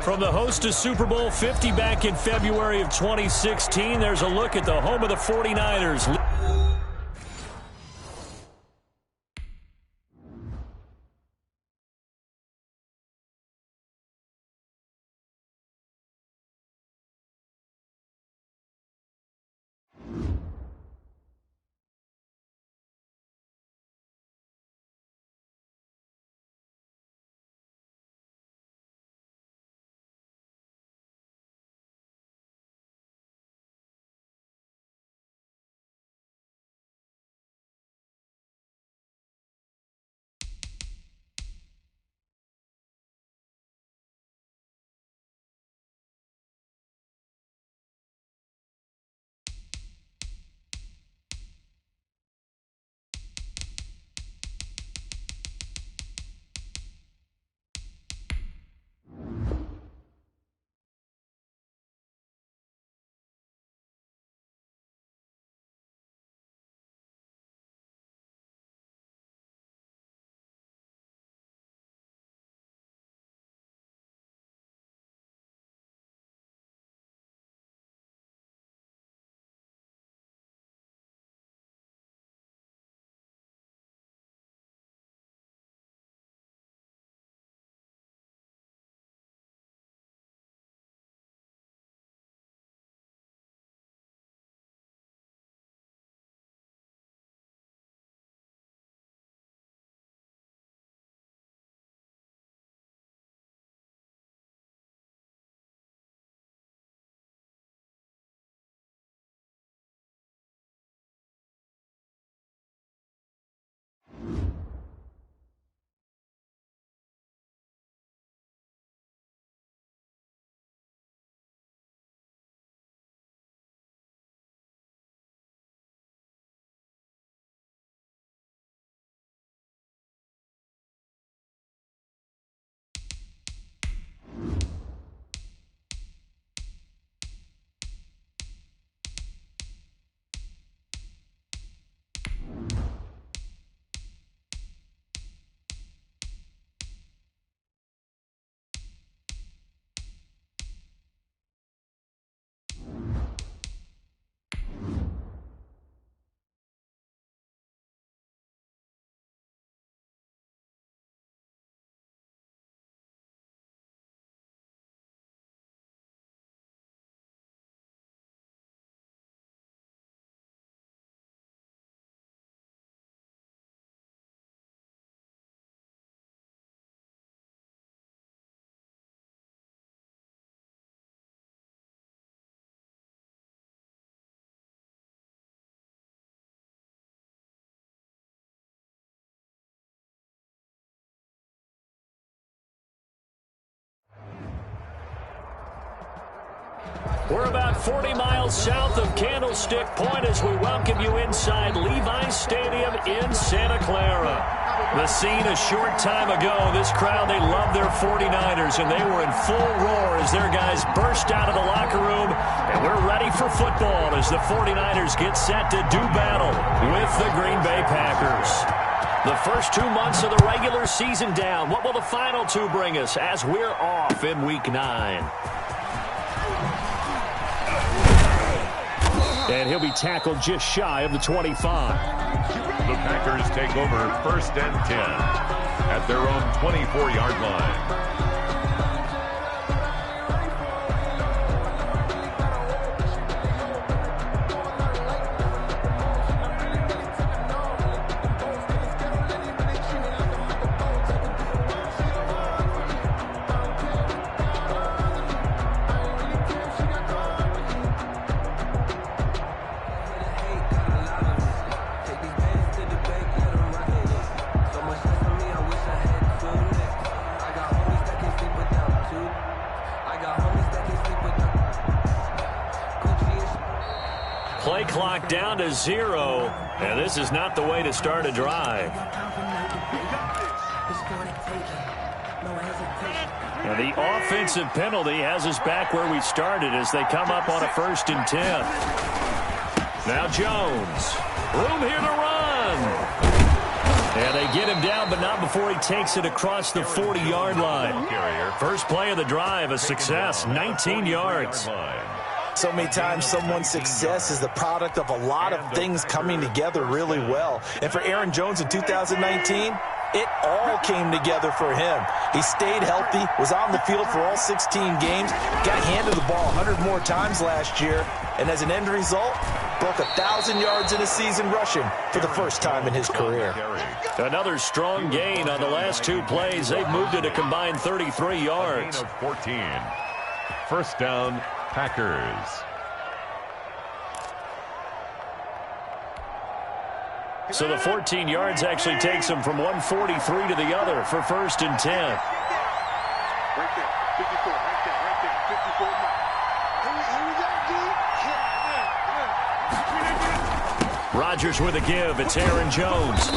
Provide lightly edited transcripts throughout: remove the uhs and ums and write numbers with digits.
From the host to Super Bowl 50 back in February of 2016, there's a look at the home of the 49ers. We're about 40 miles south of Candlestick Point as we welcome you inside Levi's Stadium in Santa Clara. The scene a short time ago, this crowd, they love their 49ers, and they were in full roar as their guys burst out of the locker room, and we're ready for football as the 49ers get set to do battle with the Green Bay Packers. The first 2 months of the regular season down. What will the final two bring us as we're off in Week 9? And he'll be tackled just shy of the 25. The Packers take over 1st and 10 at their own 24-yard line. Play clock down to 0, and this is not the way to start a drive. And the offensive penalty has us back where we started as they come up on a 1st and 10. Now Jones. Room here to run. And they get him down, but not before he takes it across the 40-yard line. First play of the drive, a success, 19 yards. So many times someone's success is the product of a lot of things coming together really well. And for Aaron Jones in 2019, it all came together for him. He stayed healthy, was on the field for all 16 games, got handed the ball 100 more times last year, and as an end result, broke 1,000 yards in a season rushing for the first time in his career. Another strong gain on the last two plays. They've moved it a combined 33 yards. 14. First down, Packers. So the 14 yards actually takes them from 143 to the other for 1st and 10. Right there, 54, right there, 54. Rodgers with a give. It's Aaron Jones.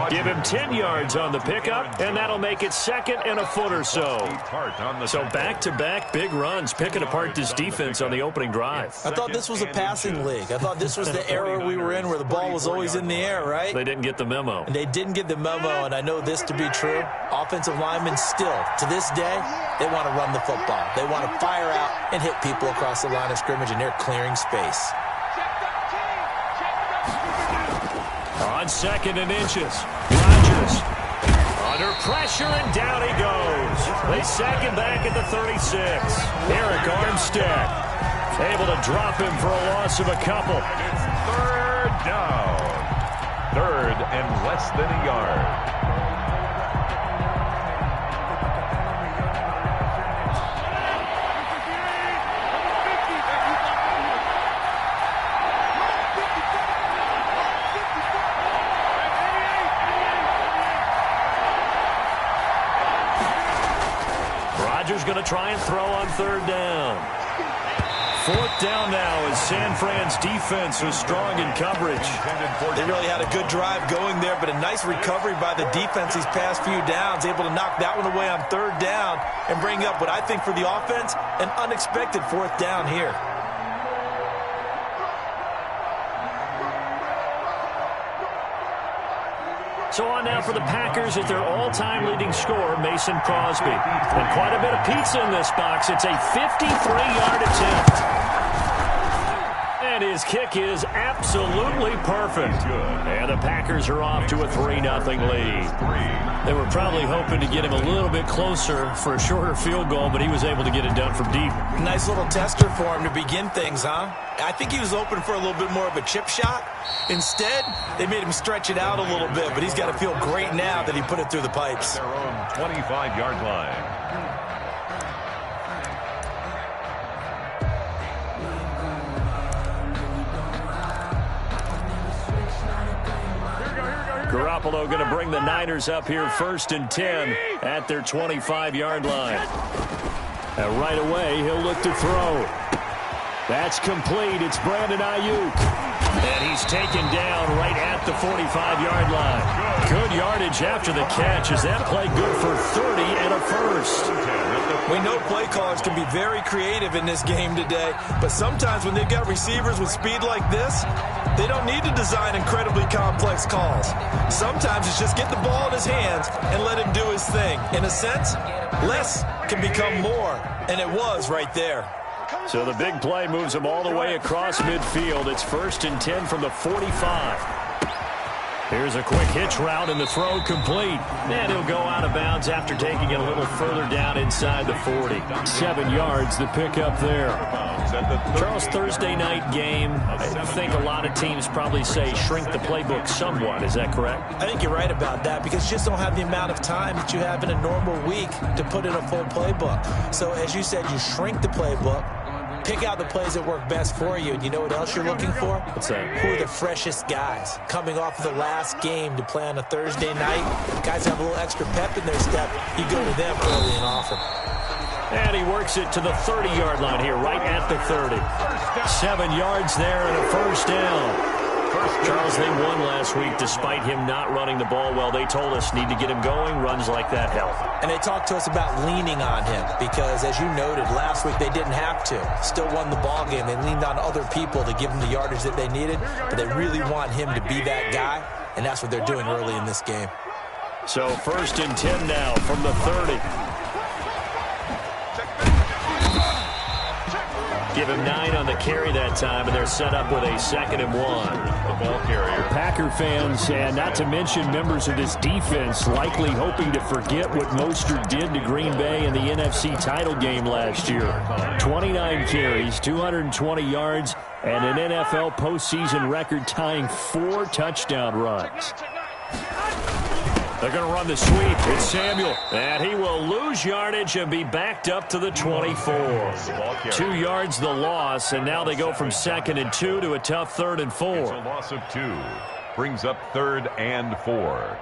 Give him 10 yards on the pickup, and that'll make it 2nd and a foot or so. So back-to-back big runs, picking apart this defense on the opening drive. I thought this was a passing league. I thought this was the era we were in where the ball was always in the air, right? They didn't get the memo. And they didn't get the memo, and I know this to be true. Offensive linemen still, to this day, they want to run the football. They want to fire out and hit people across the line of scrimmage, and they're clearing space. On 2nd and inches, Rodgers under pressure, and down he goes. They sack him back at the 36. Eric Armstead able to drop him for a loss of a couple. It's 3rd down. 3rd and less than a yard. Going to try and throw on 3rd down. 4th down now as San Fran's defense was strong in coverage. They really had a good drive going there, but a nice recovery by the defense these past few downs, able to knock that one away on 3rd down and bring up what I think for the offense, an unexpected 4th down here. So on now for the Packers at their all-time leading scorer, Mason Crosby. And quite a bit of pizza in this box. It's a 53-yard attempt. And his kick is absolutely perfect. And the Packers are off to a 3-0 lead. They were probably hoping to get him a little bit closer for a shorter field goal, but he was able to get it done from deep. Nice little tester for him to begin things, huh? I think he was open for a little bit more of a chip shot. Instead, they made him stretch it out a little bit, but he's got to feel great now that he put it through the pipes. Their own 25-yard line. Garoppolo going to bring the Niners up here 1st and 10 at their 25-yard line. And right away, he'll look to throw. That's complete. It's Brandon Ayuk. And he's taken down right at the 45-yard line. Good yardage after the catch. Is that play good for 30 and a first? We know play callers can be very creative in this game today, but sometimes when they've got receivers with speed like this, they don't need to design incredibly complex calls. Sometimes it's just get the ball in his hands and let him do his thing. In a sense, less can become more, and it was right there. So the big play moves him all the way across midfield. It's 1st and 10 from the 45. Here's a quick hitch route, and the throw complete. And he'll go out of bounds after taking it a little further down inside the 40. 7 yards, the pickup there. Charles, Thursday night game, I think a lot of teams probably say shrink the playbook somewhat. Is that correct? I think you're right about that because you just don't have the amount of time that you have in a normal week to put in a full playbook. So as you said, you shrink the playbook. Pick out the plays that work best for you. And you know what else you're looking for? What's that? Who are the freshest guys coming off of the last game to play on a Thursday night? Guys have a little extra pep in their step. You go to them early and often. And he works it to the 30-yard line here, right at the 30. 7 yards there and a first down. Charles, they won last week despite him not running the ball well. They told us need to get him going. Runs like that help. And they talked to us about leaning on him because, as you noted, last week they didn't have to. Still won the ball game. They leaned on other people to give them the yardage that they needed, but they really want him to be that guy. and that's what they're doing early in this game. So 1st and 10 now from the 30. Give him 9 on the carry that time, and they're set up with a 2nd and 1. The ball carrier. Packer fans, and not to mention members of this defense, likely hoping to forget what Mostert did to Green Bay in the NFC title game last year. 29 carries, 220 yards, and an NFL postseason record-tying 4 touchdown runs. They're going to run the sweep. It's Samuel. And he will lose yardage and be backed up to the 24. 2 yards the loss, and now they go from 2nd and 2 to a tough 3rd and 4. It's a loss of 2. Brings up 3rd and 4.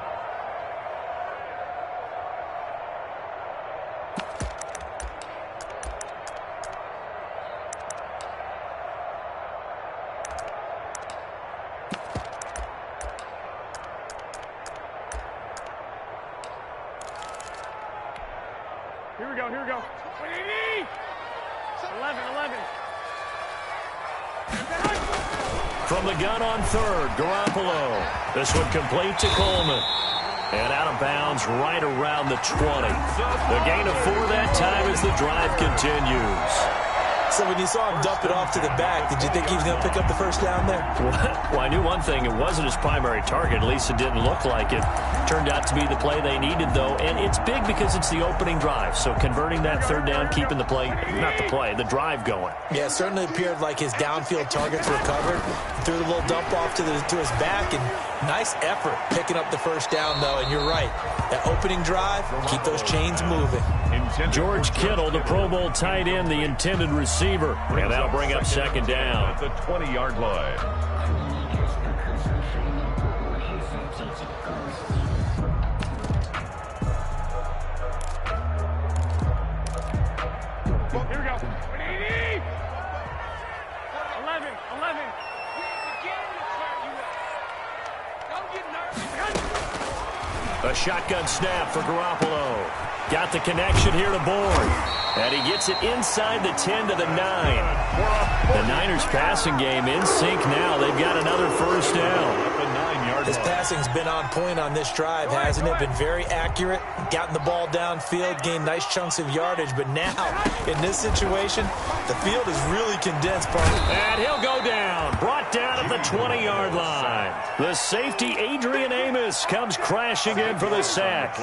Here we go. 11. From the gun on 3rd, Garoppolo. This one complete to Coleman. And out of bounds right around the 20. The gain of 4 that time as the drive continues. So when you saw him dump it off to the back, did you think he was going to pick up the first down there? Well, I knew one thing. It wasn't his primary target. At least it didn't look like it. Turned out to be the play they needed, though. And it's big because it's the opening drive. So converting that 3rd down, keeping the play, not the play, the drive going. Yeah, it certainly appeared like his downfield targets were covered. Threw the little dump off to his back, and nice effort picking up the first down, though. And you're right. That opening drive, keep those chains moving. George Kittle, the Pro Bowl tight end, the intended receiver. And that'll bring up 2nd down. At the 20-yard line. Here we go. 11. Don't get nervous. A shotgun snap for Garoppolo. Got the connection here to Bourne. And he gets it inside the 10 to the 9. The Niners passing game in sync now. They've got another first down. His passing's been on point on this drive, hasn't it? Been very accurate, gotten the ball downfield, gained nice chunks of yardage. But now, in this situation, the field is really condensed, partner. And he'll go down. Brought down at the 20-yard line. The safety, Adrian Amos, comes crashing in for the sack.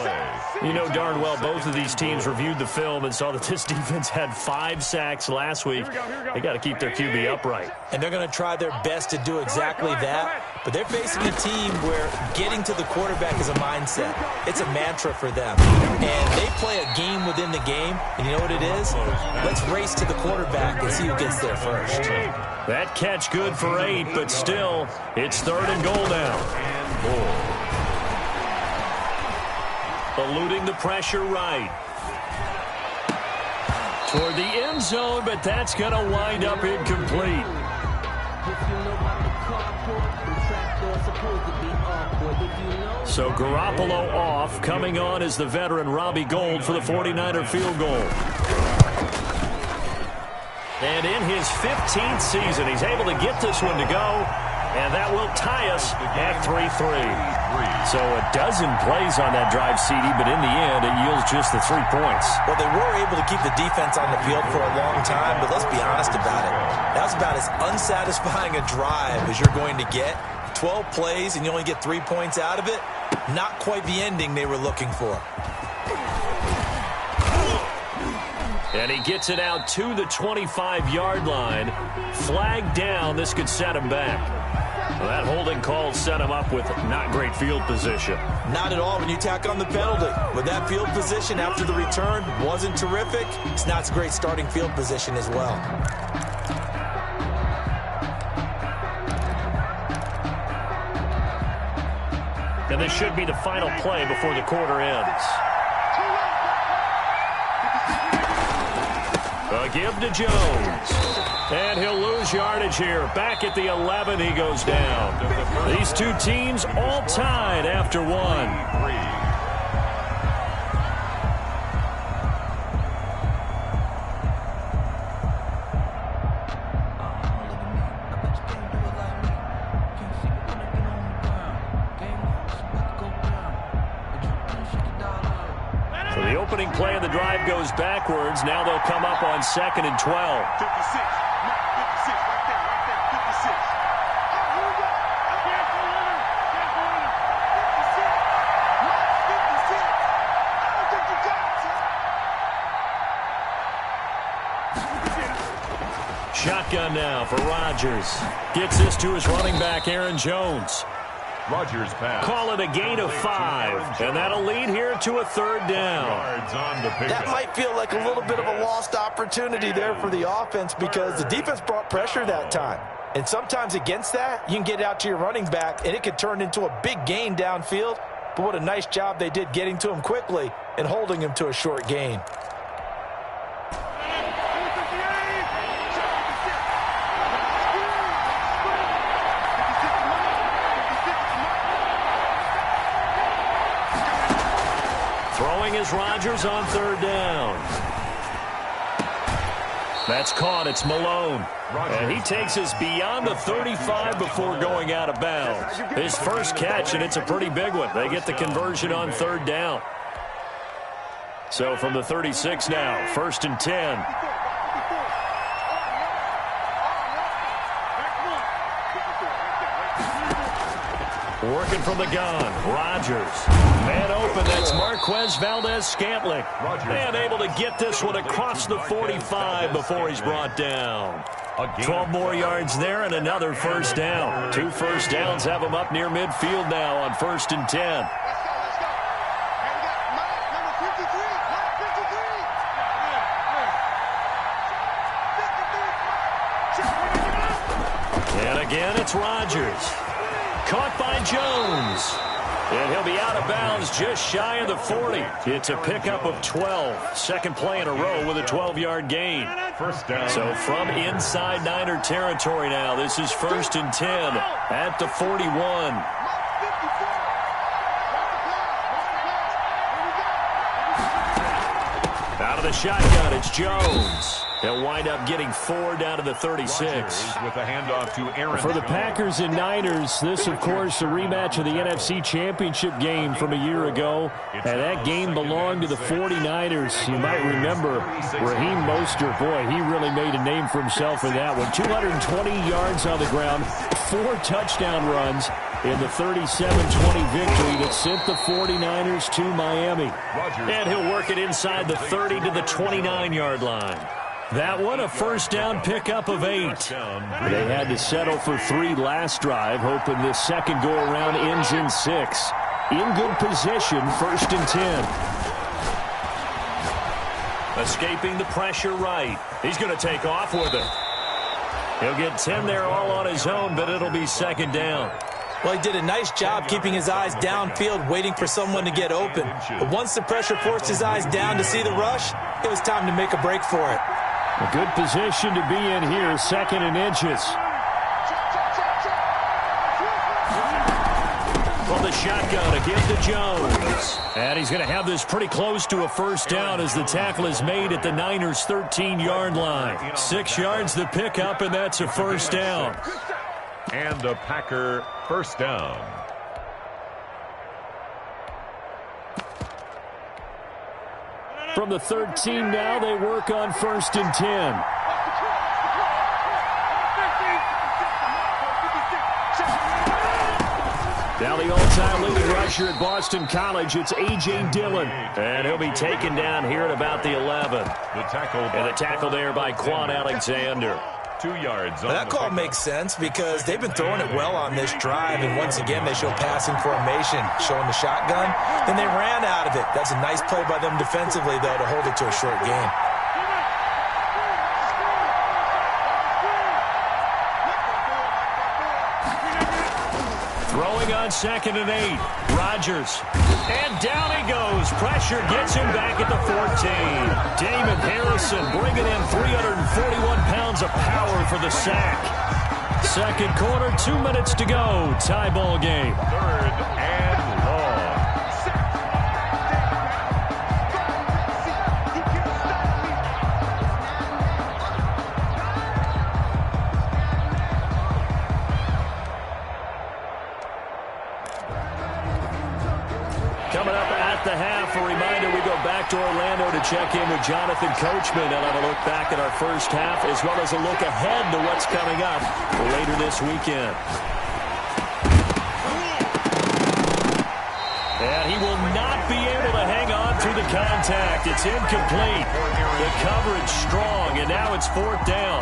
You know darn well both of these teams reviewed the film and saw that this defense had 5 sacks last week. They got to keep their QB upright. And they're going to try their best to do exactly that. But they're facing a team where getting to the quarterback is a mindset. It's a mantra for them. And they play a game within the game. And you know what it is? Let's race to the quarterback and see who gets there first. That catch good for 8, but still, it's 3rd and goal now. Eluding the pressure right. Toward the end zone, but that's going to wind up incomplete. So Garoppolo off. Coming on is the veteran Robbie Gould for the 49er field goal. And in his 15th season, he's able to get this one to go. And that will tie us at 3-3. So a dozen plays on that drive, CD, but in the end, it yields just the 3 points. Well, they were able to keep the defense on the field for a long time, but let's be honest about it. That was about as unsatisfying a drive as you're going to get. 12 plays and you only get 3 points out of it. Not quite the ending they were looking for. And he gets it out to the 25-yard line. Flag down. This could set him back. Well, that holding call set him up with not great field position. Not at all when you tack on the penalty. With that field position after the return wasn't terrific, it's not a great starting field position as well. And this should be the final play before the quarter ends. A give to Jones. And he'll lose yardage here. Back at the 11, he goes down. These two teams all tied after one. running play and the drive goes backwards. Now they'll come up on 2nd and 12. 56. Not 56. Right there. 56. Oh, here we go. Cancel runner. Cancel runner. 56. Not 56. I don't think you got it. Shotgun now for Rodgers. Gets this to his running back, Aaron Jones. Rodgers pass. Call it a gain of 5, and that'll lead here to a 3rd down. Yards on the pickup. That might feel like a little bit of a lost opportunity there for the offense because the defense brought pressure that time. And sometimes against that, you can get out to your running back, and it could turn into a big gain downfield. But what a nice job they did getting to him quickly and holding him to a short gain. Throwing is Rodgers on 3rd down. That's caught. It's Malone. And he takes us beyond the 35 before going out of bounds. His first catch, and it's a pretty big one. They get the conversion on 3rd down. So from the 36 now, 1st and 10. Working from the gun, Rodgers. Man open, that's Marquez Valdez-Scantling. And able to get this one across the 45 before he's brought down. 12 more yards there and another 1st down. 2 first downs have him up near midfield now on 1st and 10. Let's go. And we got number 53. And again, it's Rodgers. Caught by Jones. And he'll be out of bounds just shy of the 40. It's a pickup of 12. Second play in a row with a 12-yard gain. 1st down. So from inside Niner territory now, this is 1st and 10 at the 41. Out of the shotgun, it's Jones. They'll wind up getting 4 down to the 36. With a handoff to Aaron For the Jones. Packers and Niners, this, of course, a rematch of the NFC Championship game from a year ago. And that game belonged to the 49ers. You might remember Raheem Mostert. Boy, he really made a name for himself in that one. 220 yards on the ground, 4 touchdown runs in the 37-20 victory that sent the 49ers to Miami. And he'll work it inside the 30 to the 29-yard line. That one, a 1st down pickup of 8. They had to settle for 3 last drive, hoping this second go-around ends in 6. In good position, 1st and 10. Escaping the pressure right. He's going to take off with it. He'll get 10 there all on his own, but it'll be 2nd down. Well, he did a nice job keeping his eyes downfield, waiting for someone to get open. But once the pressure forced his eyes down to see the rush, it was time to make a break for it. A good position to be in here, 2nd and inches. From the shotgun, a give to Jones. And he's going to have this pretty close to a 1st down as the tackle is made at the Niners' 13-yard line. 6 yards the pickup, and that's a 1st down. And a Packer 1st down. From the 13 now, they work on 1st and 10. Now the all-time leading rusher at Boston College, it's A.J. Dillon. And he'll be taken down here at about the 11. And the tackle there by Quan Alexander. 2 yards. Well, that call makes sense because they've been throwing it well on this drive, and once again they show passing formation, showing the shotgun. Then they ran out of it. That's a nice play by them defensively, though, to hold it to a short gain. Throwing on 2nd and 8. Rodgers. And down he goes. Pressure gets him back at the 14. Damon Harrison bringing in 341 pounds of power for the sack. Second quarter, 2 minutes to go. Tie ball game. 3rd and long. Coming up at the half, a reminder we go back to Orlando go to check in with Jonathan Coachman and have a look back at our first half as well as a look ahead to what's coming up later this weekend. And he will not be able to hang on through the contact. It's incomplete. The coverage strong, and now it's 4th down.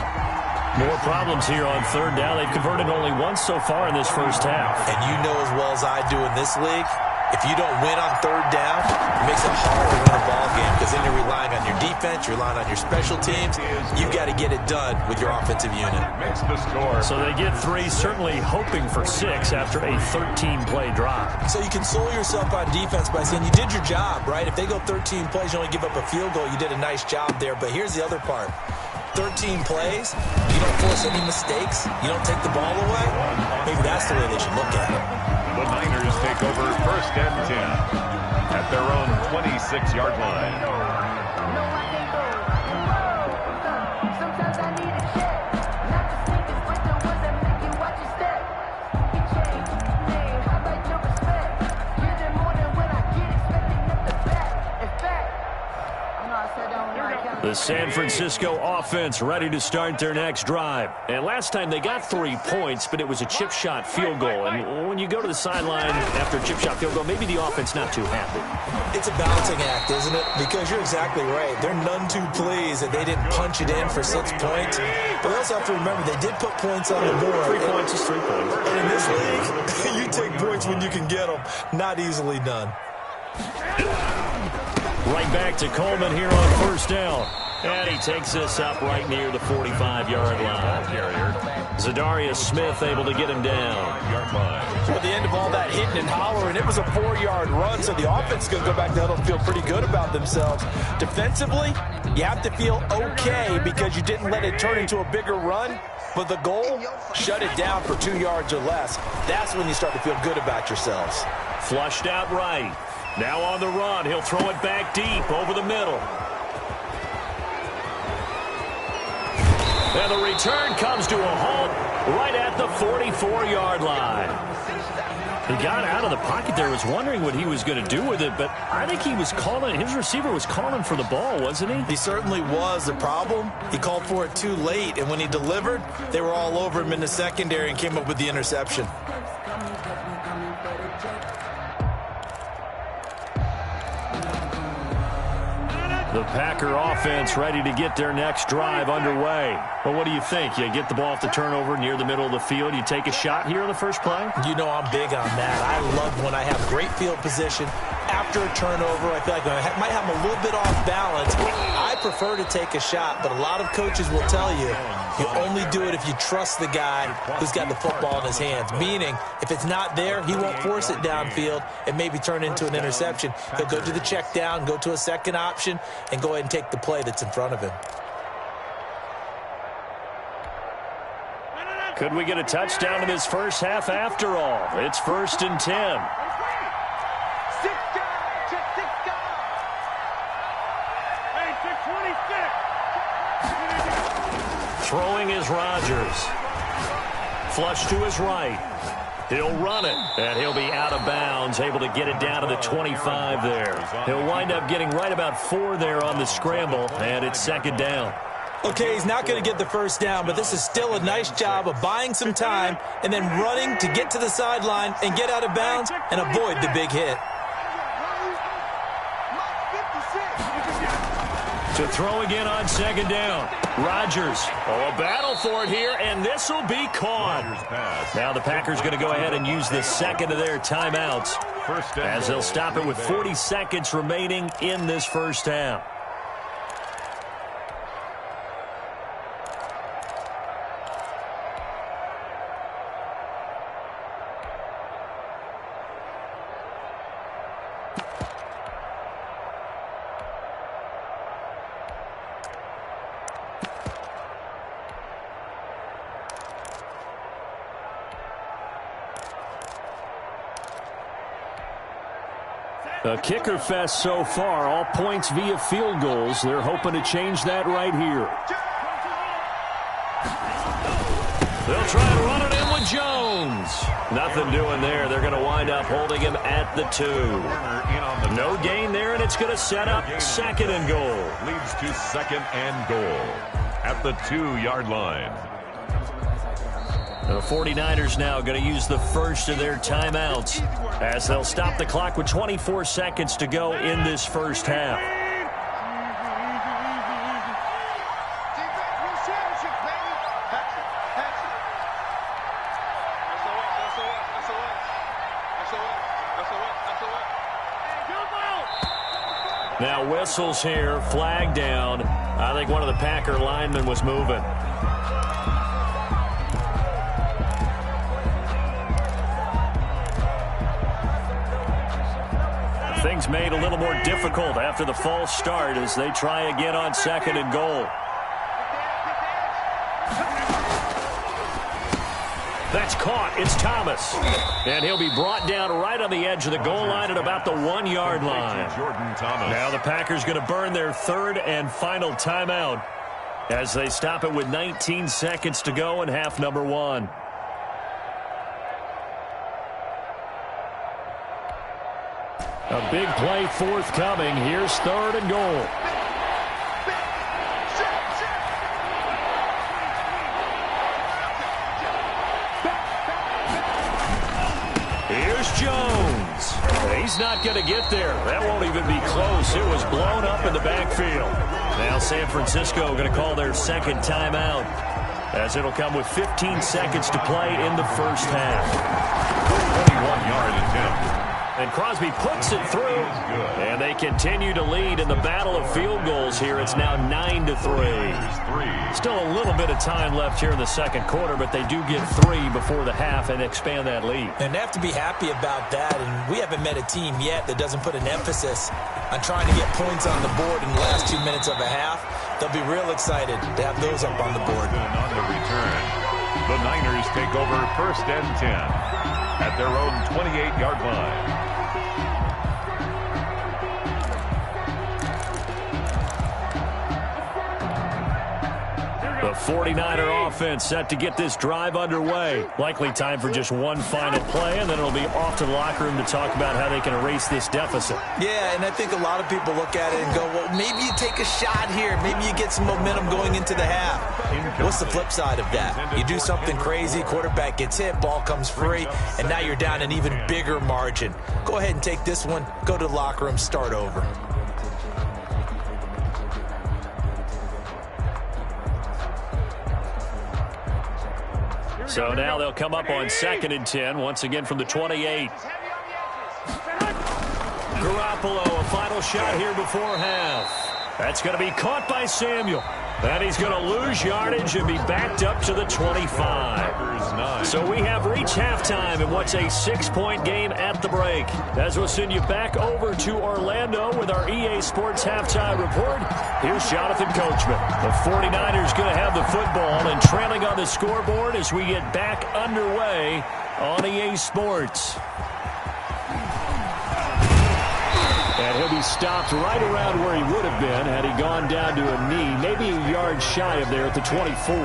More problems here on 3rd down. They've converted only once so far in this first half. And you know as well as I do in this league, if you don't win on 3rd down, it makes it hard to win a ball game because then you're relying on your defense, you're relying on your special teams. You've got to get it done with your offensive unit. Makes the score. So they get 3, certainly hoping for 6 after a 13-play drive. So you console yourself on defense by saying you did your job, right? If they go 13 plays, you only give up a field goal, you did a nice job there. But here's the other part. 13 plays, you don't force any mistakes, you don't take the ball away. Maybe that's the way they should look at it. The Niners take over 1st and 10 at their own 26-yard line. Sometimes I need a check, not the sneakers, but the ones that make you watch your step. You change, name, how about your respect? Give them more than when I get expecting at the back. In fact, I know I said that when I counted. The San Francisco offense ready to start their next drive. And last time they got 3 points, but it was a chip shot field goal. And when you go to the sideline after a chip shot field goal, maybe the offense not too happy. It's a balancing act, isn't it? Because you're exactly right. They're none too pleased that they didn't punch it in for 6 points. But they also have to remember they did put points on the board. 3 points is 3 points. And in this league, you take points when you can get them. Not easily done. Right back to Coleman here on 1st down. And he takes this up right near the 45-yard line. Zadarius Smith able to get him down. So at the end of all that hitting and hollering, it was a 4-yard run, so the offense is going to go back to huddle and feel pretty good about themselves. Defensively, you have to feel okay because you didn't let it turn into a bigger run, but the goal, shut it down for 2 yards or less. That's when you start to feel good about yourselves. Flushed out right. Now on the run, he'll throw it back deep over the middle. And the return comes to a halt right at the 44-yard line. He got out of the pocket there, was wondering what he was going to do with it, but I think he was calling, his receiver was calling for the ball, wasn't he? He certainly was. The problem, he called for it too late, and when he delivered, they were all over him in the secondary and came up with the interception. The Packer offense ready to get their next drive underway. Well, what do you think? You get the ball off the turnover near the middle of the field. You take a shot here on the first play? You know I'm big on that. I love when I have great field position. After a turnover, I feel like I might have a little bit off balance. I prefer to take a shot, but a lot of coaches will tell you only do it if you trust the guy who's got the football in his hands. Meaning, if it's not there, he won't force it downfield and maybe turn into an interception. He'll go to the check down, go to a second option, and go ahead and take the play that's in front of him. Could we get a touchdown in this first half after all? It's 1st and 10. Throwing is Rodgers. Flush to his right. He'll run it, and he'll be out of bounds, able to get it down to the 25 there. He'll wind up getting right about 4 there on the scramble, and it's 2nd down. Okay, he's not going to get the first down, but this is still a nice job of buying some time and then running to get to the sideline and get out of bounds and avoid the big hit. To throw again on 2nd down. Rodgers. Oh, a battle for it here, and this will be caught. Now the Packers going to go ahead and use the second of their timeouts as they'll stop it with 40 seconds remaining in this first half. A kicker fest so far, all points via field goals. They're hoping to change that right here. They'll try and run it in with Jones. Jones. Nothing doing there. They're going to wind up holding him at the 2. No gain there, and it's going to set up 2nd and goal. Leads to 2nd and goal at the 2-yard line. The 49ers now going to use the first of their timeouts as they'll stop the clock with 24 seconds to go in this first half. Now whistles here, flag down. I think one of the Packer linemen was moving. Things made a little more difficult after the false start as they try again on 2nd and goal. That's caught. It's Thomas. And he'll be brought down right on the edge of the goal line at about the 1-yard line. Now the Packers going to burn their 3rd and final timeout as they stop it with 19 seconds to go in half number 1. A big play forthcoming. Here's 3rd and goal. Here's Jones. He's not going to get there. That won't even be close. It was blown up in the backfield. Now San Francisco going to call their 2nd timeout as it'll come with 15 seconds to play in the first half. 21-yard attempt. And Crosby puts it through, and they continue to lead in the battle of field goals here. It's now 9-3. Still a little bit of time left here in the 2nd quarter, but they do get 3 before the half and expand that lead. And they have to be happy about that, and we haven't met a team yet that doesn't put an emphasis on trying to get points on the board in the last 2 minutes of a half. They'll be real excited to have those up on the board. On the return, the Niners take over 1st and 10 at their own 28-yard line. The 49er offense set to get this drive underway. Likely time for just one final play, and then it'll be off to the locker room to talk about how they can erase this deficit. Yeah, and I think a lot of people look at it and go, well, maybe you take a shot here. Maybe you get some momentum going into the half. What's the flip side of that? You do something crazy, quarterback gets hit, ball comes free, and now you're down an even bigger margin. Go ahead and take this one, go to the locker room, start over. So now they'll come up on 2nd and 10, once again from the 28. Garoppolo, a final shot here before half. That's going to be caught by Samuel. And he's going to lose yardage and be backed up to the 25. So we have reached halftime in what's a 6-point game at the break. As we'll send you back over to Orlando with our EA Sports Halftime Report, here's Jonathan Coachman. The 49ers going to have the football and trailing on the scoreboard as we get back underway on EA Sports. And he'll be stopped right around where he would have been had he gone down to a knee, maybe a yard shy of there at the 24.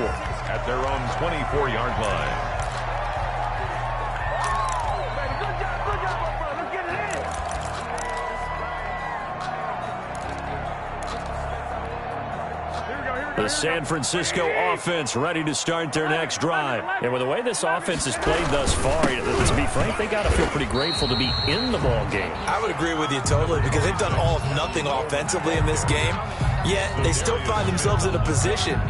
At their own 24-yard line. The San Francisco offense ready to start their next drive. And with the way this offense has played thus far, to be frank, they got to feel pretty grateful to be in the ball game. I would agree with you totally because they've done all of nothing offensively in this game, yet they still find themselves in a position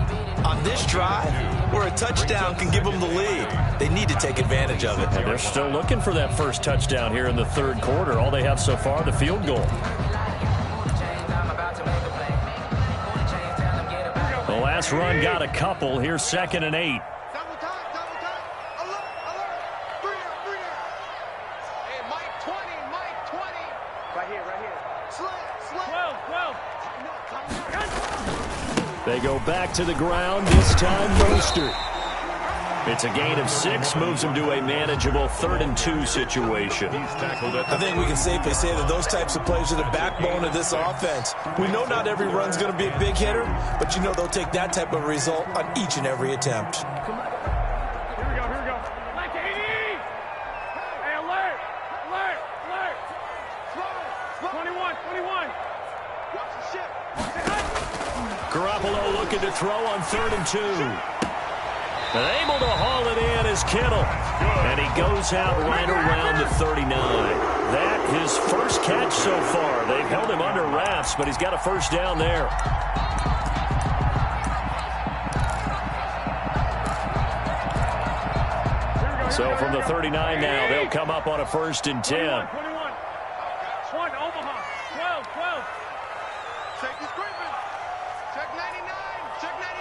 on this drive where a touchdown can give them the lead. They need to take advantage of it. And they're still looking for that first touchdown here in the 3rd quarter. All they have so far, the field goal. The last run got a couple. Here's 2nd and 8. Double time, alert, alert, 3 out. Hey, Mike 20, Mike 20. Right here. Slam. 12. They go back to the ground, this time Mostert. It's a gain of 6, moves them to a manageable 3rd and 2 situation. I think we can safely say that those types of plays are the backbone of this offense. We know not every run's going to be a big hitter, but you know they'll take that type of result on each and every attempt. Here we go. Like 80. Garoppolo looking to throw on 3rd and 2. And able to haul it in is Kittle. And he goes out right around the 39. That his first catch so far. They've held him under wraps, but he's got a first down there. So from the 39 now, they'll come up on a 1st and 10. 21. Swan, Omaha. 12. Check this Griffin. Check 99. Check 99.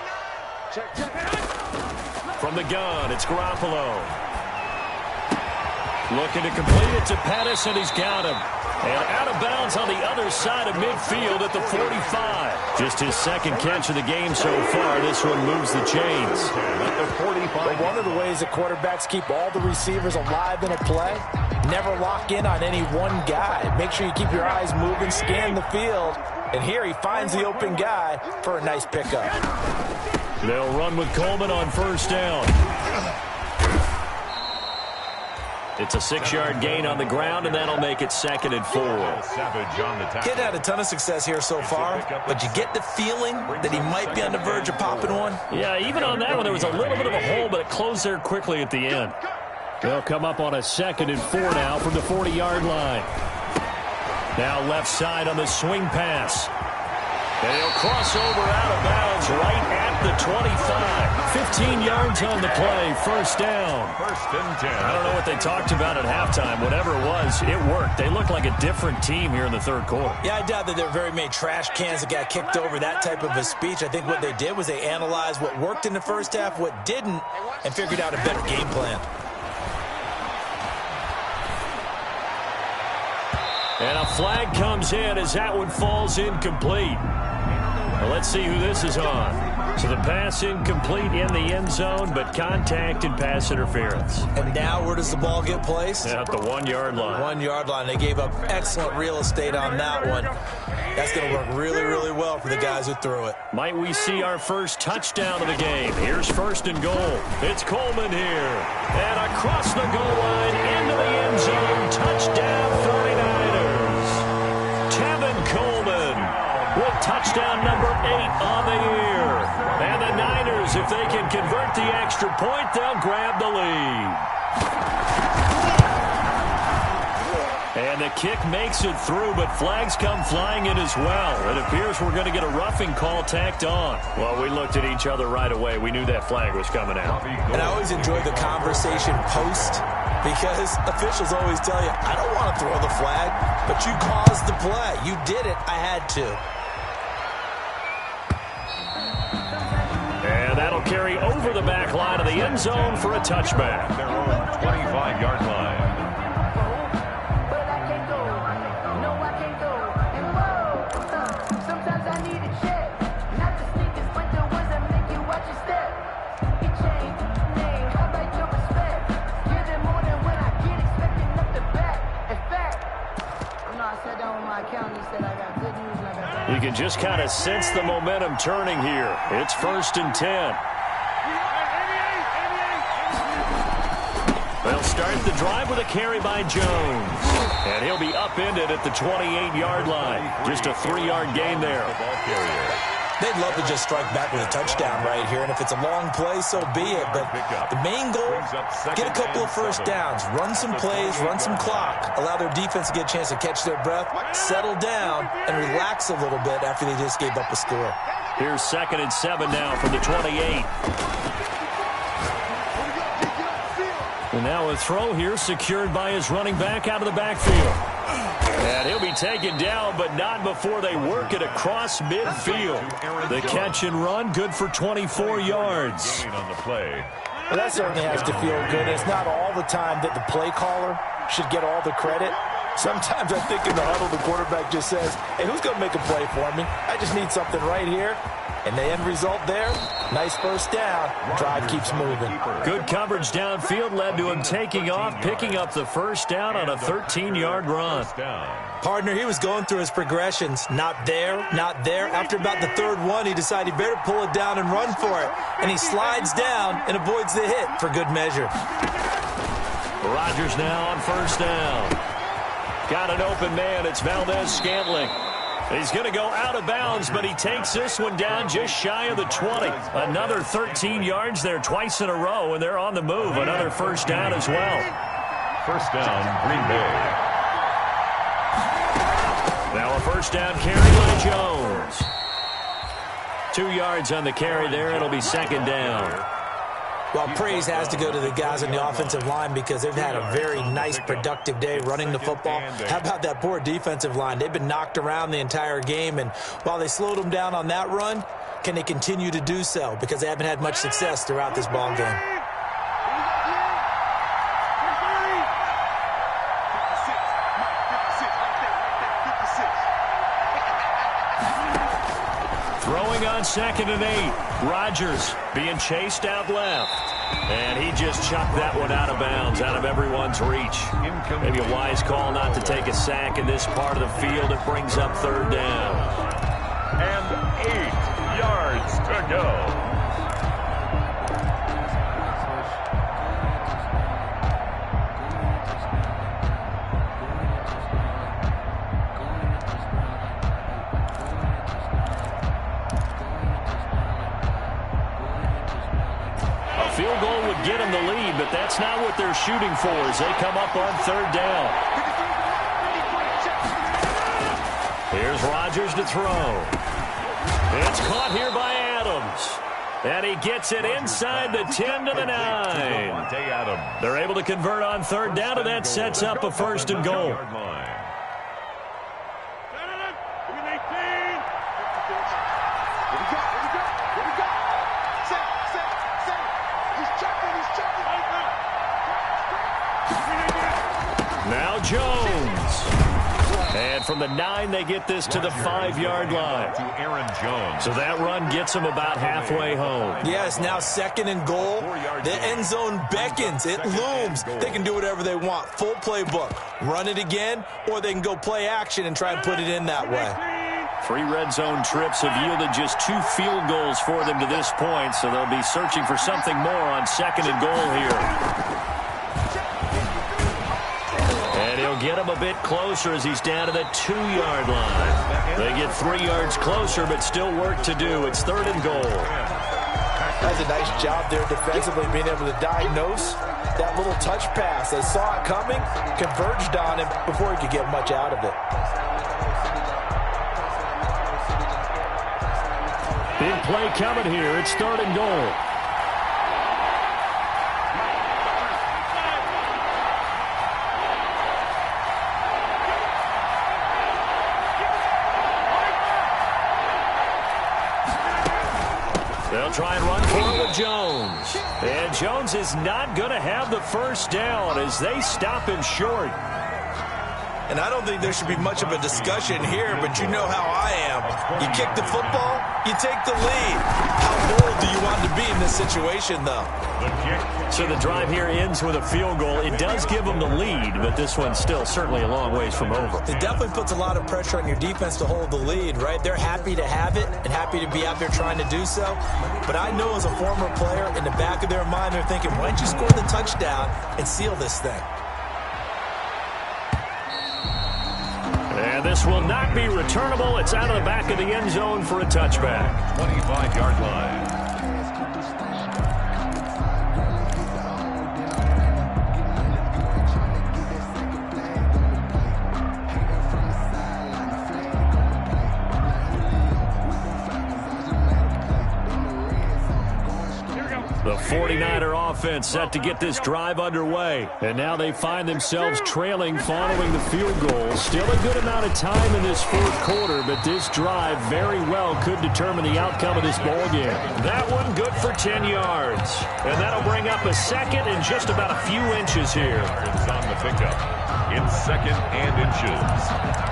Check. From the gun, it's Garoppolo. Looking to complete it to Pettis, and he's got him. And out of bounds on the other side of midfield at the 45. Just his second catch of the game so far. This one moves the chains. At the 45. But one of the ways that quarterbacks keep all the receivers alive in a play, never lock in on any one guy. Make sure you keep your eyes moving, scan the field. And here he finds the open guy for a nice pickup. They'll run with Coleman on 1st down. It's a 6-yard gain on the ground, and that'll make it 2nd and 4. Savage on the tackle. Kid had a ton of success here so far, but you get the feeling that he might be on the verge of popping one. Yeah, even on that one, there was a little bit of a hole, but it closed there quickly at the end. They'll come up on a 2nd and 4 now from the 40-yard line. Now left side on the swing pass. And he'll cross over out of bounds right at the 25. 15 yards on the play, 1st down. 1st and 10. I don't know what they talked about at halftime. Whatever it was, it worked. They look like a different team here in the 3rd quarter. Yeah, I doubt that there were very many trash cans that got kicked over, that type of a speech. I think what they did was they analyzed what worked in the first half, what didn't, and figured out a better game plan. And a flag comes in as that one falls incomplete. Well, let's see who this is on. So the pass incomplete in the end zone, but contact and pass interference. And now where does the ball get placed? At the 1-yard line. 1-yard line. They gave up excellent real estate on that one. That's going to work really, really well for the guys who threw it. Might we see our first touchdown of the game? Here's 1st and goal. It's Coleman here. And across the goal line into the end zone. Touchdown 49ers. Tevin Coleman with touchdown number 8 on the year. And the Niners, if they can convert the extra point, they'll grab the lead. And the kick makes it through, but flags come flying in as well. It appears we're going to get a roughing call tacked on. Well, we looked at each other right away. We knew that flag was coming out. And I always enjoy the conversation post, because officials always tell you, I don't want to throw the flag, but you caused the play. You did it. I had to. And that'll carry over the back line of the end zone for a touchback. Their own 25-yard line. But I can't go. No, I can't go. And whoa, sometimes I need a check. Not the sneakers, but the ones that make you watch your step. Get changed, name, how about your respect? Give them more than when I get expecting up the back. In fact, you know, I sat down with my accountant, he said I got good news and I got bad. You can just kind of sense the momentum turning here. It's 1st and 10. They'll start the drive with a carry by Jones. And he'll be upended at the 28-yard line. Just a 3-yard gain there. They'd love to just strike back with a touchdown right here, and if it's a long play, so be it. But the main goal, get a couple of first downs, run some plays, run some clock, allow their defense to get a chance to catch their breath, settle down, and relax a little bit after they just gave up a score. Here's 2nd and 7 now from the 28. And now a throw here secured by his running back out of the backfield. And he'll be taken down, but not before they work it across midfield. The catch and run, good for 24 yards. On the play. Well, that certainly has to feel good. It's not all the time that the play caller should get all the credit. Sometimes I think in the huddle, the quarterback just says, hey, who's going to make a play for me? I just need something right here. And the end result there, nice first down. Drive keeps moving. Good coverage downfield led to him taking off, picking up the first down on a 13-yard run. Partner, he was going through his progressions. Not there, not there. After about the 3rd one, he decided he better pull it down and run for it. And he slides down and avoids the hit for good measure. Rodgers now on 1st down. Got an open man. It's Valdez-Scantling. He's going to go out of bounds, but he takes this one down just shy of the 20. Another 13 yards there twice in a row, and they're on the move. Another first down as well. First down, Green Bay. Now a first down carry by Jones. 2 yards on the carry there. It'll be second down. Well, praise has to go to the guys on the offensive line because they've had a very nice, productive day running the football. How about that poor defensive line? They've been knocked around the entire game, and while they slowed them down on that run, can they continue to do so? Because they haven't had much success throughout this ball game. Throwing on 2nd and 8. Rodgers being chased out left. And he just chucked that one out of bounds, out of everyone's reach. Maybe a wise call not to take a sack in this part of the field. It brings up third down. And 8 yards to go. Field goal would get them the lead, but that's not what they're shooting for as they come up on third down. Here's Rodgers to throw. It's caught here by Adams. And he gets it inside the 10 to the 9. They're able to convert on third down, and that sets up a first and goal. Now Jones. And from the 9, they get this to the 5-yard line. To Aaron Jones. So that run gets them about halfway home. Yes, now 2nd and goal. The end zone beckons. It looms. They can do whatever they want. Full playbook. Run it again, or they can go play action and try and put it in that way. 3 red zone trips have yielded just 2 field goals for them to this point, so they'll be searching for something more on 2nd and goal here. And he'll get him a bit closer as he's down to the 2-yard line. They get 3 yards closer, but still work to do. It's 3rd and goal. That's a nice job there defensively, being able to diagnose that little touch pass. They saw it coming, converged on him before he could get much out of it. Big play coming here. It's 3rd and goal. They'll try and run for it with Jones. And Jones is not going to have the first down as they stop him short. And I don't think there should be much of a discussion here, but you know how I am. You kick the football, you take the lead. How bold do you want to be in this situation, though? So the drive here ends with a field goal. It does give them the lead, but this one's still certainly a long ways from over. It definitely puts a lot of pressure on your defense to hold the lead, right? They're happy to have it and happy to be out there trying to do so. But I know as a former player, in the back of their mind, they're thinking, why don't you score the touchdown and seal this thing? And this will not be returnable. It's out of the back of the end zone for a touchback. 25-yard line. The 49er offense set to get this drive underway. And now they find themselves trailing following the field goal. Still a good amount of time in this 4th quarter, but this drive very well could determine the outcome of this ball game. That one good for 10 yards. And that'll bring up a 2nd and just about a few inches here. It's on the pickup. In 2nd and inches.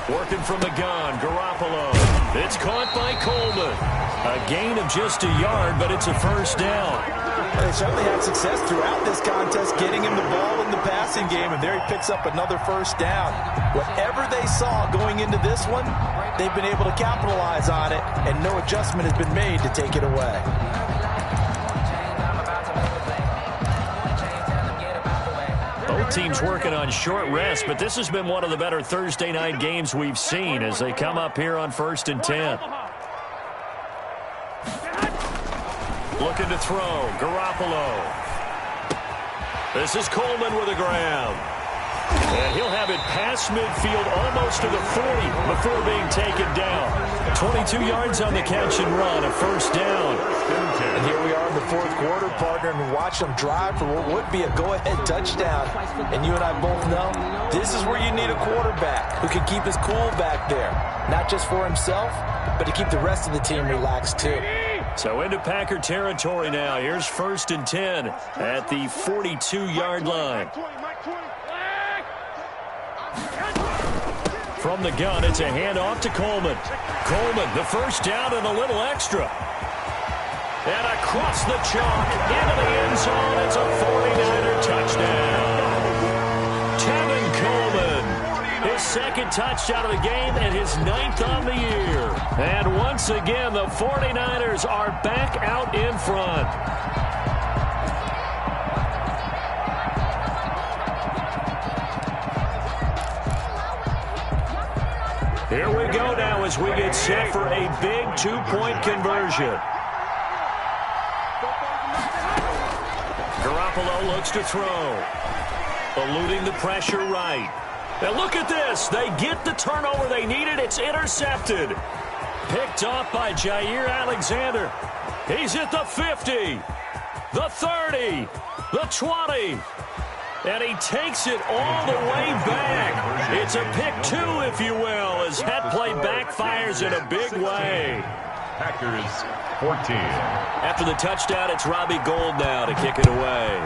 Working from the gun, Garoppolo. It's caught by Coleman. A gain of just a yard, but it's a first down. They certainly had success throughout this contest getting him the ball in the passing game, and there he picks up another first down. Whatever they saw going into this one, they've been able to capitalize on it, and no adjustment has been made to take it away. Both teams working on short rest, but this has been one of the better Thursday night games we've seen as they come up here on 1st and 10. Looking to throw, Garoppolo. This is Coleman with a grab. And he'll have it past midfield almost to the 40 before being taken down. 22 yards on the catch and run, a first down. And here we are in the fourth quarter, partner, and watch them drive for what would be a go-ahead touchdown. And you and I both know this is where you need a quarterback who can keep his cool back there. Not just for himself, but to keep the rest of the team relaxed too. So into Packer territory now. Here's 1st and 10 at the 42-yard line. From the gun, it's a handoff to Coleman. Coleman, the first down and a little extra. And across the chalk, into the end zone, it's a 49er touchdown. Tevin Coleman, his second touchdown of the game and his 9th on the year. And once again, the 49ers are back out in front. Here we go now as we get set for a big two-point conversion. Garoppolo looks to throw. Eluding the pressure right. Now look at this. They get the turnover they needed. It's intercepted. Picked off by Jair Alexander. He's at the 50, the 30, the 20. And he takes it all the way back. It's a pick two, if you will, as that play backfires in a big way. Packers 14. After the touchdown, it's Robbie Gould now to kick it away.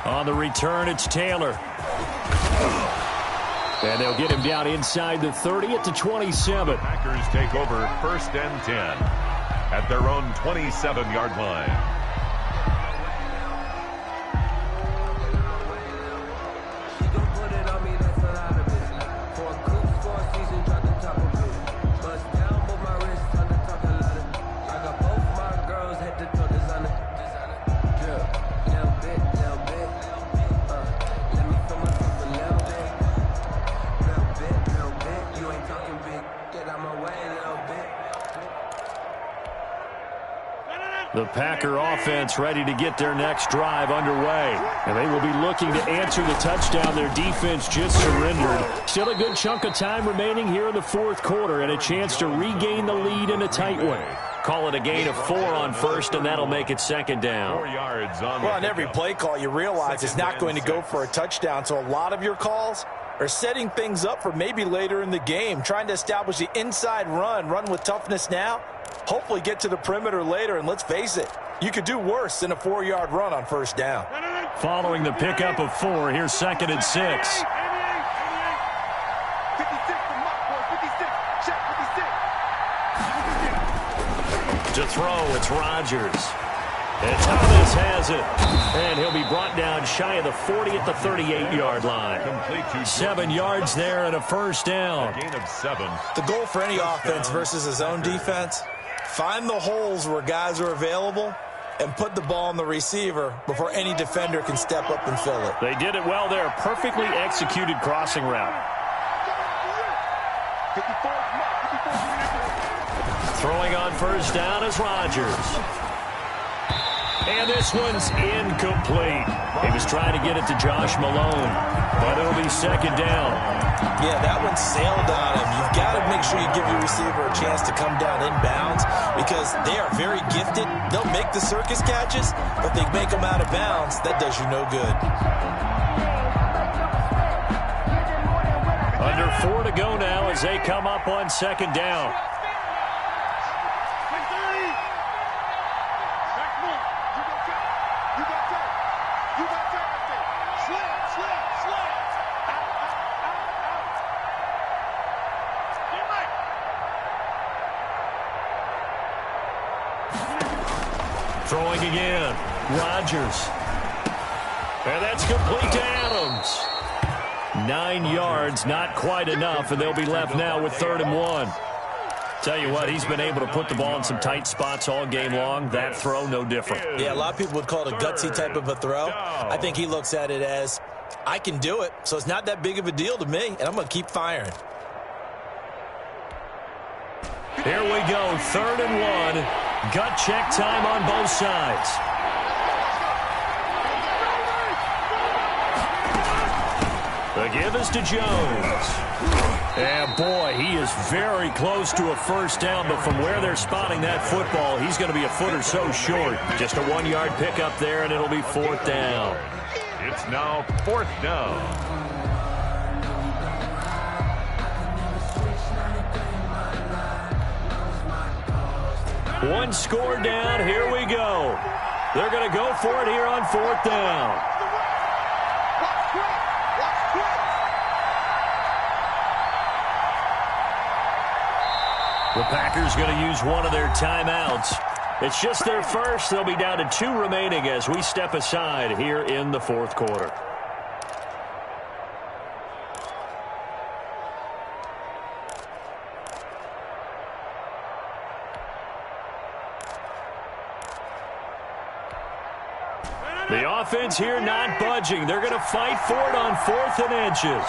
On the return, it's Taylor. And they'll get him down inside the 30 at the 27. Packers take over 1st and 10 at their own 27-yard line. The Packer offense ready to get their next drive underway. And they will be looking to answer the touchdown their defense just surrendered. Still a good chunk of time remaining here in the fourth quarter and a chance to regain the lead in a tight one. Call it a gain of 4 on first, and that'll make it 2nd down. 4 yards on well, on every play call, you realize it's not going to go for a touchdown. So a lot of your calls are setting things up for maybe later in the game, trying to establish the inside run with toughness now. Hopefully get to the perimeter later, and let's face it, you could do worse than a 4-yard run on first down. Following the pickup of 4, here's 2nd and 6. To throw, it's Rodgers. And Thomas has it. And he'll be brought down shy of the 40 at the 38-yard line. 7 yards there and a first down. A gain of 7. The goal for any offense versus his own defense, find the holes where guys are available and put the ball on the receiver before any defender can step up and fill it. They did it well there. Perfectly executed crossing route. Throwing on first down is Rodgers. And this one's incomplete. He was trying to get it to Josh Malone, but it'll be 2nd down. Yeah, that one sailed on him. You've got to make sure you give your receiver a chance to come down inbounds because they are very gifted. They'll make the circus catches, but they make them out of bounds. That does you no good. Under 4 to go now as they come up on 2nd down. throwing again. Rodgers. And that's complete to Adams. 9 yards, not quite enough, and they'll be left now with 3rd and 1. Tell you what, he's been able to put the ball in some tight spots all game long. That throw, no different. Yeah, a lot of people would call it a gutsy type of a throw. I think he looks at it as, I can do it, so it's not that big of a deal to me, and I'm going to keep firing. Here we go, 3rd and 1. Gut check time on both sides. The give is to Jones. And, boy, he is very close to a first down, but from where they're spotting that football, he's going to be a foot or so short. Just a 1-yard pickup there, and it'll be 4th down. It's now 4th down. One score down. Here we go. They're going to go for it here on 4th down. The Packers going to use one of their timeouts. It's just their first. They'll be down to 2 remaining as we step aside here in the 4th quarter. The offense here not budging. They're going to fight for it on 4th and inches.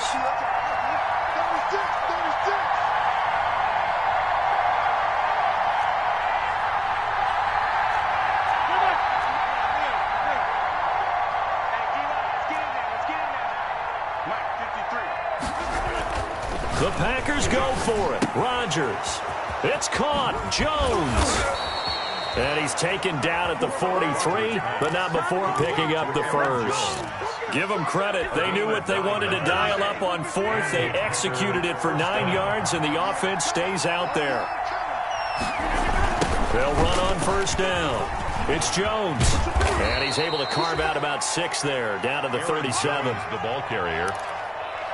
The Packers go for it. Rodgers. It's caught. Jones. And he's taken down at the 43, but not before picking up the first. Give them credit. They knew what they wanted to dial up on 4th. They executed it for 9 yards, and the offense stays out there. They'll run on 1st down. It's Jones. And he's able to carve out about 6 there, down to the 37. The ball carrier.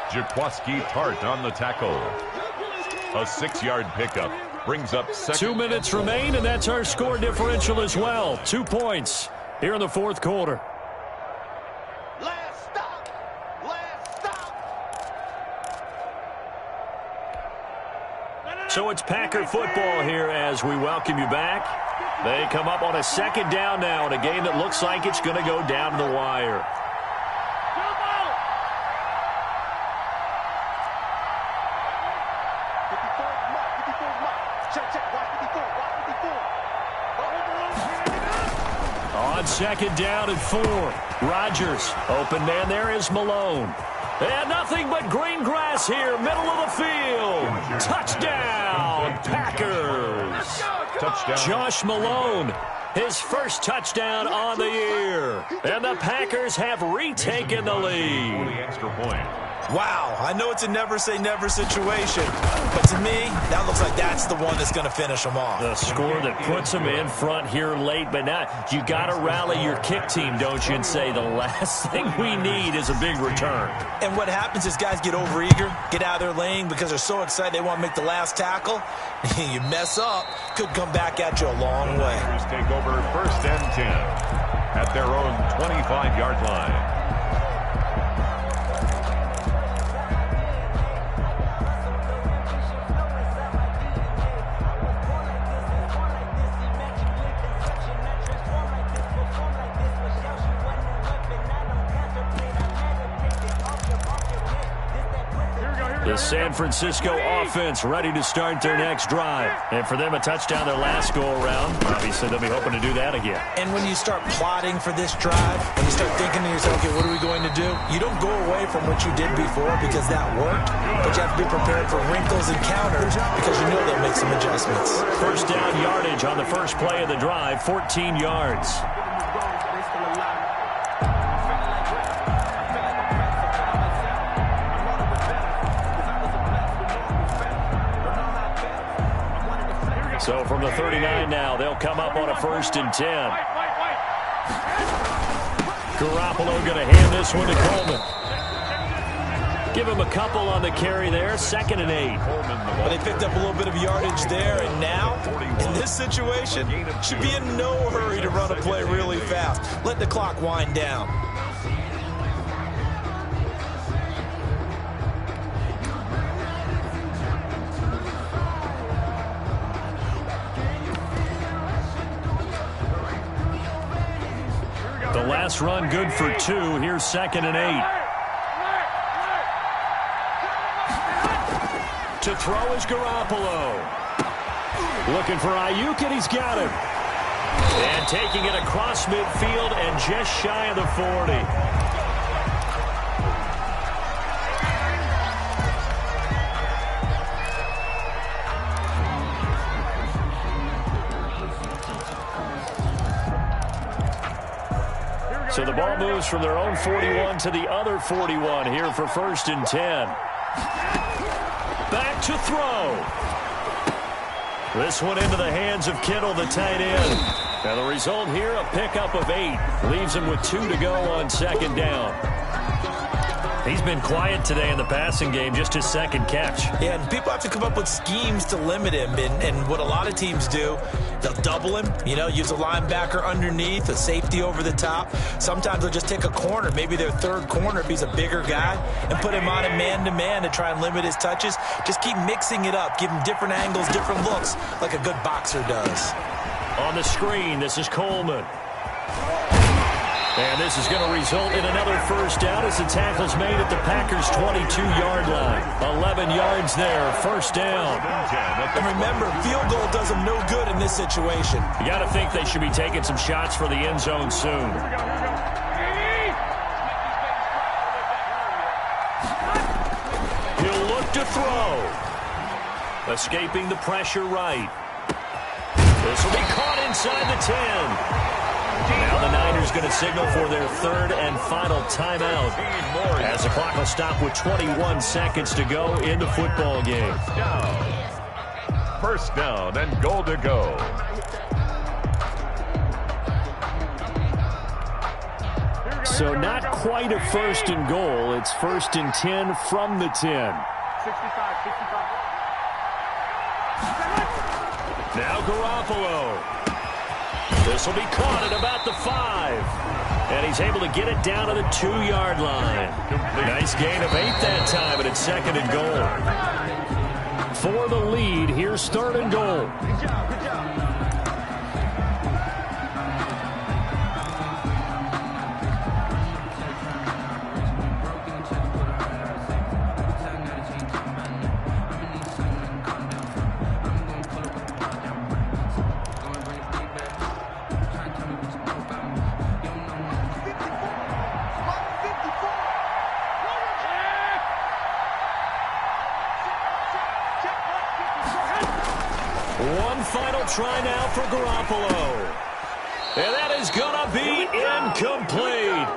Jaquaski Tart on the tackle. A 6-yard pickup brings up 2 minutes remain, and that's our score differential as well. 2 points here in the 4th quarter. Last stop. Last stop. So it's Packer football here as we welcome you back. They come up on a 2nd down now in a game that looks like it's going to go down to the wire. On 2nd down and 4. Rodgers. Open man there is Malone. And nothing but green grass here, middle of the field. Touchdown, Packers. touchdown. Josh Malone, his first touchdown on the year. And the Packers have retaken the lead. The extra point. Wow, I know it's a never-say-never situation, but to me, that looks like that's the one that's going to finish them off. The score that puts them in front here late, but now you got to rally your kick team, don't you, and say the last thing we need is a big return. And what happens is guys get overeager, get out of their lane because they're so excited they want to make the last tackle. You mess up, could come back at you a long way. Packers take over 1st and 10 at their own 25-yard line. The San Francisco offense ready to start their next drive. And for them, a touchdown their last go-around. Obviously, they'll be hoping to do that again. And when you start plotting for this drive, when you start thinking to yourself, okay, what are we going to do? You don't go away from what you did before because that worked, but you have to be prepared for wrinkles and counters because you know they'll make some adjustments. First down yardage on the first play of the drive, 14 yards. So from the 39 now, they'll come up on a 1st and 10. Garoppolo going to hand this one to Coleman. Give him a couple on the carry there, 2nd and 8. But they picked up a little bit of yardage there, and now, in this situation, should be in no hurry to run a play really fast. Let the clock wind down. The last run good for 2. Here's 2nd and 8. To throw is Garoppolo. Looking for Ayuk, and he's got him. And taking it across midfield and just shy of the 40. So the ball moves from their own 41 to the other 41 here for 1st and 10. Back to throw. This one into the hands of Kittle, the tight end. Now the result here, a pickup of 8. Leaves him with 2 to go on 2nd down. He's been quiet today in the passing game, just his 2nd catch. Yeah, and people have to come up with schemes to limit him. And what a lot of teams do, they'll double him, use a linebacker underneath, a safety over the top. Sometimes they'll just take a corner, maybe their 3rd corner if he's a bigger guy, and put him on a man-to-man to try and limit his touches. Just keep mixing it up, give him different angles, different looks, like a good boxer does. On the screen, this is Coleman. And this is going to result in another 1st down as the tackle's made at the Packers' 22-yard line. 11 yards there, 1st down. And remember, field goal does them no good in this situation. You got to think they should be taking some shots for the end zone soon. He'll look to throw. Escaping the pressure right. This will be caught inside the 10. Now the Niners going to signal for their 3rd and final timeout as the clock will stop with 21 seconds to go in the football game. 1st down and goal to go. So not quite a 1st and goal. It's 1st and 10 from the 10. 65. Now Garoppolo. This will be caught at about the 5. And he's able to get it down to the 2-yard line. Nice gain of 8 that time, and it's 2nd and goal. For the lead, here's 3rd and goal. Good job. One final try now for Garoppolo. And that is going to be incomplete.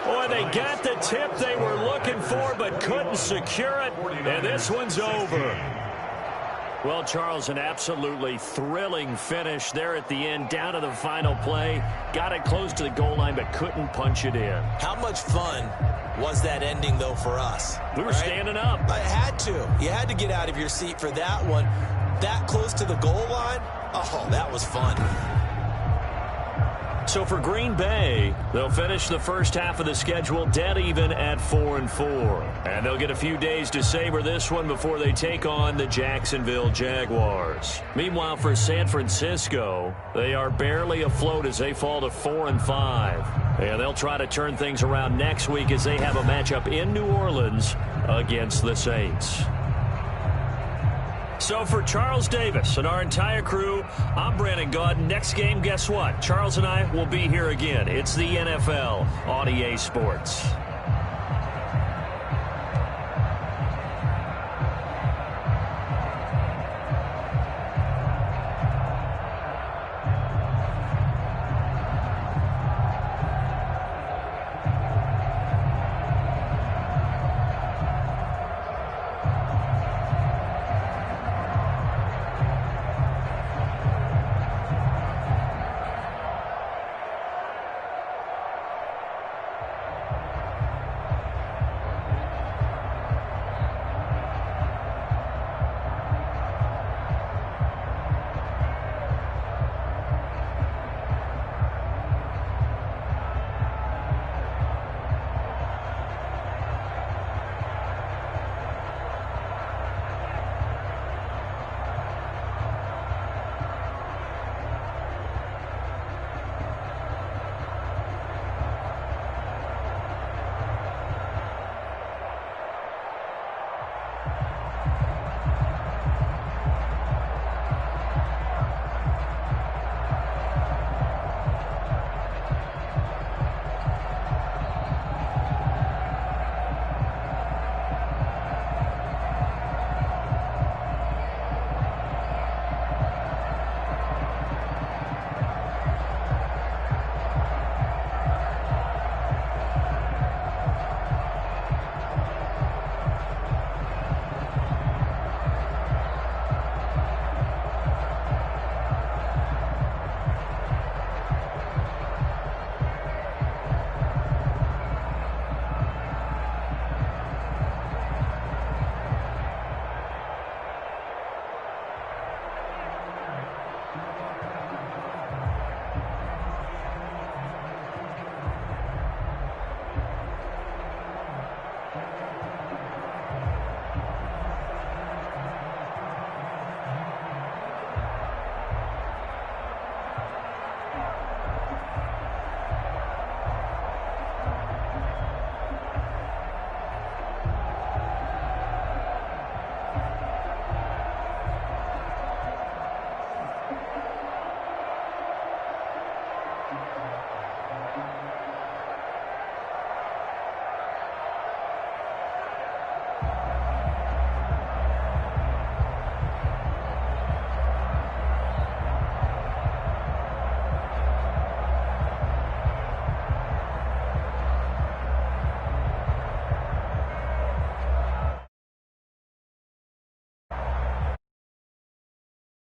Boy, they got the tip they were looking for but couldn't secure it. And this one's over. Well, Charles, an absolutely thrilling finish there at the end, down to the final play. Got it close to the goal line but couldn't punch it in. How much fun was that ending, though, for us? We were standing up. I had to. You had to get out of your seat for that one. That close to the goal line? Oh, that was fun. So for Green Bay, they'll finish the 1st half of the schedule dead even at 4-4. And they'll get a few days to savor this one before they take on the Jacksonville Jaguars. Meanwhile, for San Francisco, they are barely afloat as they fall to 4-5. And they'll try to turn things around next week as they have a matchup in New Orleans against the Saints. So for Charles Davis and our entire crew, I'm Brandon Gaudin. Next game, guess what? Charles and I will be here again. It's the NFL on EA Sports.